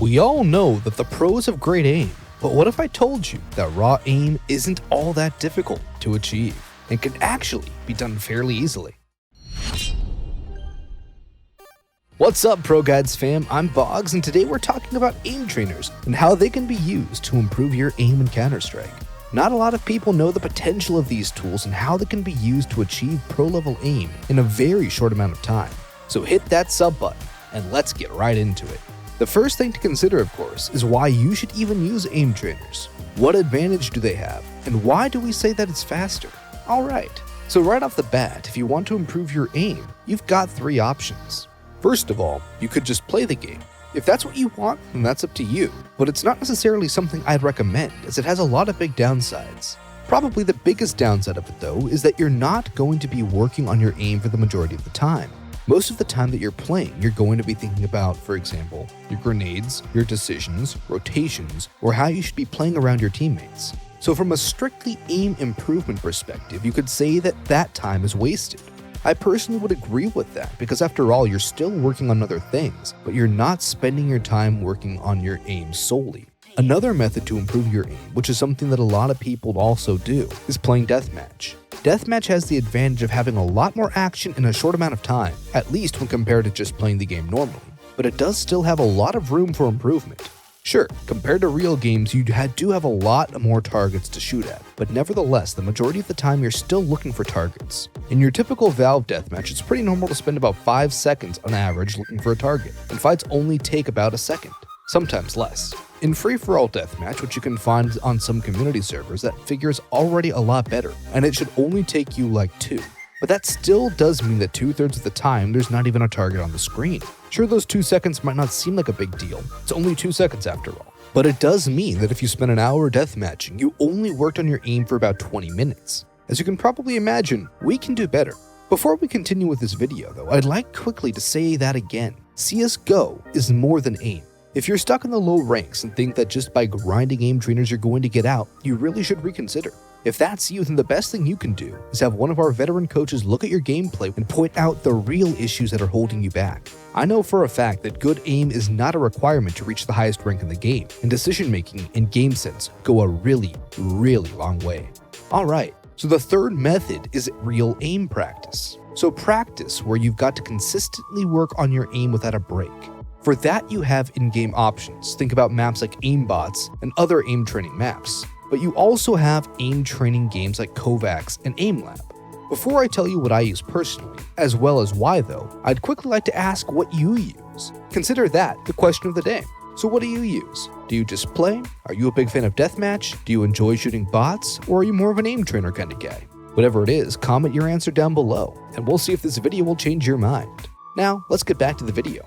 We all know that the pros have great aim, but what if I told you that raw aim isn't all that difficult to achieve and can actually be done fairly easily? What's up, ProGuides fam? I'm Boggs, and today we're talking about aim trainers and how they can be used to improve your aim in Counter-Strike. Not a lot of people know the potential of these tools and how they can be used to achieve pro-level aim in a very short amount of time. So hit that sub button and let's get right into it. The first thing to consider, of course, is why you should even use aim trainers. What advantage do they have, and why do we say that it's faster? Alright, so right off the bat, if you want to improve your aim, you've got three options. First of all, you could just play the game. If that's what you want, then that's up to you, but it's not necessarily something I'd recommend, as it has a lot of big downsides. Probably the biggest downside of it, though, is that you're not going to be working on your aim for the majority of the time. Most of the time that you're playing, you're going to be thinking about, for example, your grenades, your decisions, rotations, or how you should be playing around your teammates. So from a strictly aim improvement perspective, you could say that that time is wasted. I personally would agree with that, because after all, you're still working on other things, but you're not spending your time working on your aim solely. Another method to improve your aim, which is something that a lot of people also do, is playing deathmatch. Deathmatch has the advantage of having a lot more action in a short amount of time, at least when compared to just playing the game normally, but it does still have a lot of room for improvement. Sure, compared to real games, you do have a lot more targets to shoot at, but nevertheless, the majority of the time you're still looking for targets. In your typical Valve deathmatch, it's pretty normal to spend about 5 seconds on average looking for a target, and fights only take about a second, sometimes less. In free-for-all deathmatch, which you can find on some community servers, that figure is already a lot better, and it should only take you like 2. But that still does mean that 2/3 of the time, there's not even a target on the screen. Sure, those 2 seconds might not seem like a big deal, it's only 2 seconds after all. But it does mean that if you spend an hour deathmatching, you only worked on your aim for about 20 minutes. As you can probably imagine, we can do better. Before we continue with this video though, I'd like quickly to say that again. CSGO is more than aim. If you're stuck in the low ranks and think that just by grinding aim trainers you're going to get out, you really should reconsider. If that's you, then the best thing you can do is have one of our veteran coaches look at your gameplay and point out the real issues that are holding you back. I know for a fact that good aim is not a requirement to reach the highest rank in the game, and decision making and game sense go a really long way. Alright, so the third method is real aim practice. So practice where you've got to consistently work on your aim without a break. For that, you have in-game options. Think about maps like Aimbots and other aim training maps. But you also have aim training games like Kovacs and AimLab. Before I tell you what I use personally, as well as why though, I'd quickly like to ask what you use. Consider that the question of the day. So what do you use? Do you just play? Are you a big fan of deathmatch? Do you enjoy shooting bots? Or are you more of an aim trainer kind of guy? Whatever it is, comment your answer down below, and we'll see if this video will change your mind. Now, let's get back to the video.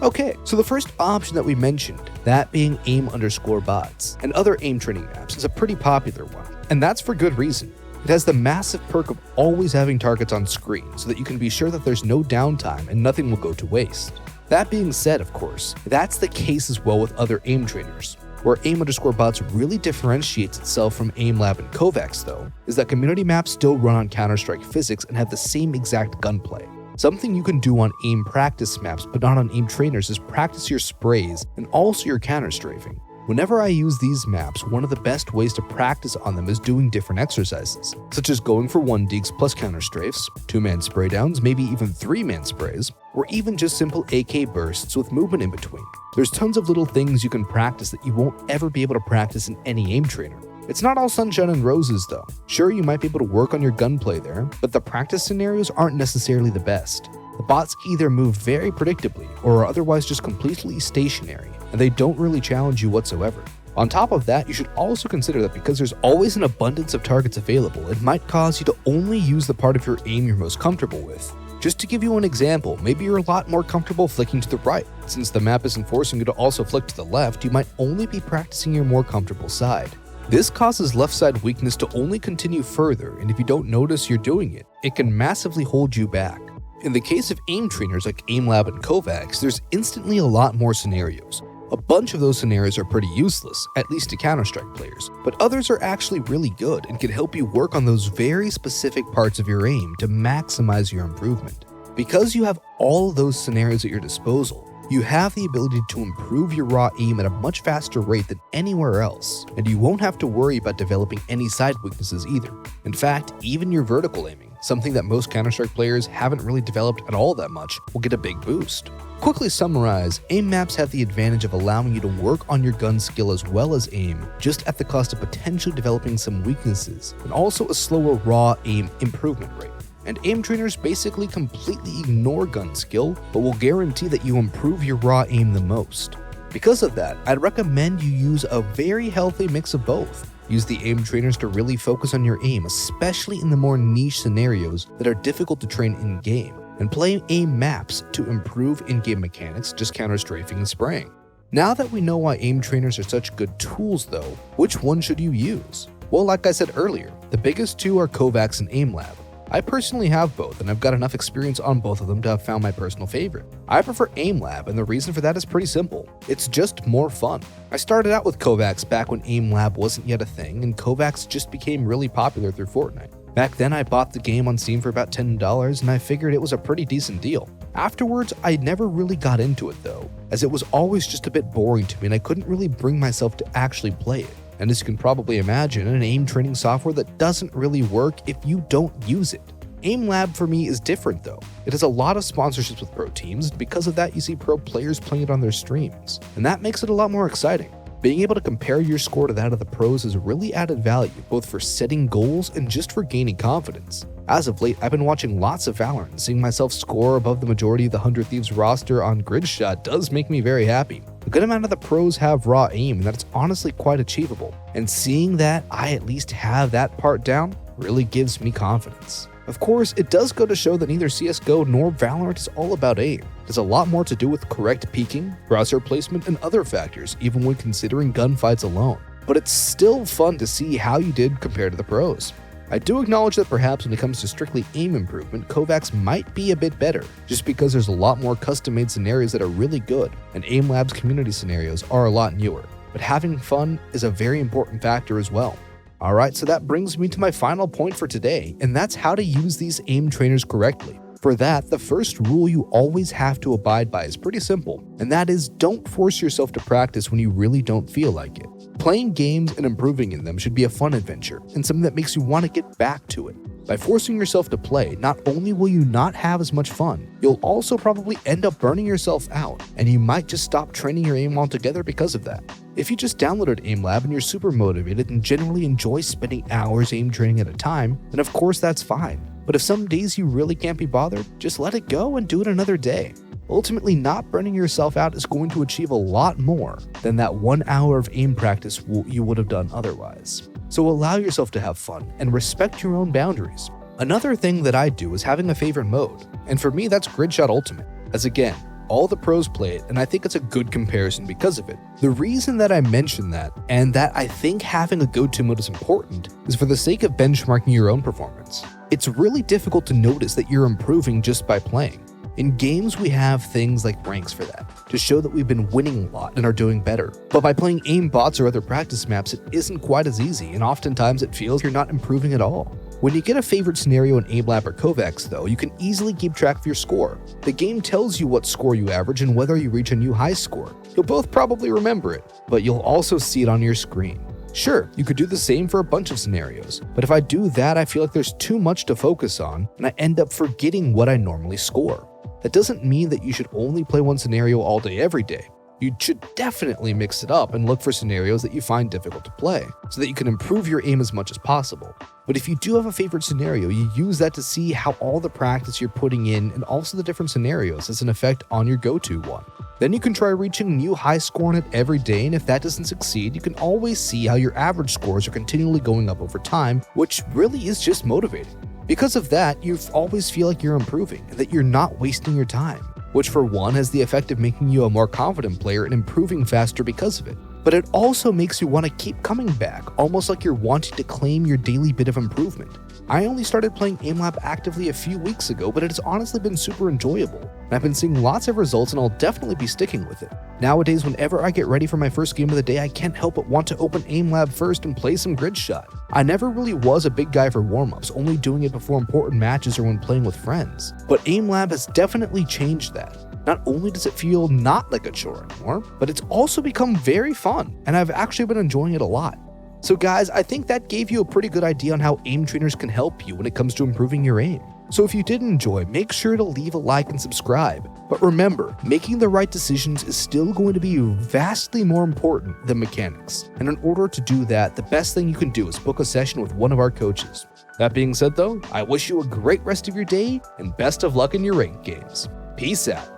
Okay, so the first option that we mentioned, that being aim_bots and other aim training maps, is a pretty popular one, and that's for good reason. It has the massive perk of always having targets on screen so that you can be sure that there's no downtime and nothing will go to waste. That being said, of course, that's the case as well with other aim trainers. Where aim_bots really differentiates itself from AimLab and Kovacs though, is that community maps still run on Counter-Strike physics and have the same exact gunplay. Something you can do on aim practice maps but not on aim trainers is practice your sprays and also your counter strafing. Whenever I use these maps, one of the best ways to practice on them is doing different exercises, such as going for 1-digs plus counter strafes, 2-man spray downs, maybe even 3-man sprays, or even just simple AK bursts with movement in between. There's tons of little things you can practice that you won't ever be able to practice in any aim trainer. It's not all sunshine and roses though. Sure, you might be able to work on your gunplay there, but the practice scenarios aren't necessarily the best. The bots either move very predictably or are otherwise just completely stationary, and they don't really challenge you whatsoever. On top of that, you should also consider that because there's always an abundance of targets available, it might cause you to only use the part of your aim you're most comfortable with. Just to give you an example, maybe you're a lot more comfortable flicking to the right. Since the map isn't forcing you to also flick to the left, you might only be practicing your more comfortable side. This causes left side weakness to only continue further, and if you don't notice you're doing it, it can massively hold you back. In the case of aim trainers like AimLab and Kovacs, there's instantly a lot more scenarios. A bunch of those scenarios are pretty useless, at least to Counter-Strike players, but others are actually really good and can help you work on those very specific parts of your aim to maximize your improvement. Because you have all of those scenarios at your disposal, You have the ability to improve your raw aim at a much faster rate than anywhere else, and you won't have to worry about developing any side weaknesses either. In fact, even your vertical aiming, something that most Counter-Strike players haven't really developed at all that much, will get a big boost. Quickly summarize, aim maps have the advantage of allowing you to work on your gun skill as well as aim, just at the cost of potentially developing some weaknesses, and also a slower raw aim improvement rate. And aim trainers basically completely ignore gun skill, but will guarantee that you improve your raw aim the most. Because of that, I'd recommend you use a very healthy mix of both. Use the aim trainers to really focus on your aim, especially in the more niche scenarios that are difficult to train in-game, and play aim maps to improve in-game mechanics, just counter-strafing and spraying. Now that we know why aim trainers are such good tools though, which one should you use? Well, like I said earlier, the biggest two are Kovacs and AimLab. I personally have both, and I've got enough experience on both of them to have found my personal favorite. I prefer AimLab, and the reason for that is pretty simple. It's just more fun. I started out with Kovacs back when AimLab wasn't yet a thing, and Kovacs just became really popular through Fortnite. Back then, I bought the game on Steam for about $10, and I figured it was a pretty decent deal. Afterwards, I never really got into it though, as it was always just a bit boring to me and I couldn't really bring myself to actually play it. And as you can probably imagine, an aim training software that doesn't really work if you don't use it. AimLab for me is different though. It has a lot of sponsorships with pro teams, and because of that you see pro players playing it on their streams, and that makes it a lot more exciting. Being able to compare your score to that of the pros is really added value, both for setting goals and just for gaining confidence. As of late, I've been watching lots of Valorant, and seeing myself score above the majority of the 100 Thieves roster on Gridshot does make me very happy. A good amount of the pros have raw aim, and that's honestly quite achievable, and seeing that I at least have that part down really gives me confidence. Of course, it does go to show that neither CSGO nor Valorant is all about aim. There's a lot more to do with correct peeking, crosshair placement, and other factors, even when considering gunfights alone. But it's still fun to see how you did compared to the pros. I do acknowledge that perhaps when it comes to strictly aim improvement, Kovacs might be a bit better, just because there's a lot more custom-made scenarios that are really good, and AimLab's community scenarios are a lot newer. But having fun is a very important factor as well. Alright, so that brings me to my final point for today, and that's how to use these aim trainers correctly. For that, the first rule you always have to abide by is pretty simple, and that is don't force yourself to practice when you really don't feel like it. Playing games and improving in them should be a fun adventure, and something that makes you want to get back to it. By forcing yourself to play, not only will you not have as much fun, you'll also probably end up burning yourself out, and you might just stop training your aim altogether because of that. If you just downloaded AimLab and you're super motivated and generally enjoy spending hours aim training at a time, then of course that's fine. But if some days you really can't be bothered, just let it go and do it another day. Ultimately, not burning yourself out is going to achieve a lot more than that 1 hour of aim practice you would have done otherwise. So allow yourself to have fun and respect your own boundaries. Another thing that I do is having a favorite mode, and for me that's Gridshot Ultimate, as again, all the pros play it, and I think it's a good comparison because of it. The reason that I mention that, and that I think having a go-to mode is important, is for the sake of benchmarking your own performance. It's really difficult to notice that you're improving just by playing. In games, we have things like ranks for that, to show that we've been winning a lot and are doing better. But by playing aim bots or other practice maps, it isn't quite as easy, and oftentimes it feels you're not improving at all. When you get a favorite scenario in AimLab or Kovacs though, you can easily keep track of your score. The game tells you what score you average and whether you reach a new high score. You'll both probably remember it, but you'll also see it on your screen. Sure, you could do the same for a bunch of scenarios, but if I do that, I feel like there's too much to focus on, and I end up forgetting what I normally score. That doesn't mean that you should only play one scenario all day every day. You should definitely mix it up and look for scenarios that you find difficult to play, so that you can improve your aim as much as possible. But if you do have a favorite scenario, you use that to see how all the practice you're putting in and also the different scenarios has an effect on your go-to one. Then you can try reaching new high score in it every day, and if that doesn't succeed, you can always see how your average scores are continually going up over time, which really is just motivating. Because of that, you always feel like you're improving and that you're not wasting your time, which for one has the effect of making you a more confident player and improving faster because of it. But it also makes you want to keep coming back, almost like you're wanting to claim your daily bit of improvement. I only started playing AimLab actively a few weeks ago, but it has honestly been super enjoyable, and I've been seeing lots of results, and I'll definitely be sticking with it. Nowadays, whenever I get ready for my first game of the day, I can't help but want to open AimLab first and play some Gridshot. I never really was a big guy for warm-ups, only doing it before important matches or when playing with friends, but AimLab has definitely changed that. Not only does it feel not like a chore anymore, but it's also become very fun, and I've actually been enjoying it a lot. So guys, I think that gave you a pretty good idea on how aim trainers can help you when it comes to improving your aim. So if you did enjoy, make sure to leave a like and subscribe. But remember, making the right decisions is still going to be vastly more important than mechanics. And in order to do that, the best thing you can do is book a session with one of our coaches. That being said though, I wish you a great rest of your day and best of luck in your ranked games. Peace out.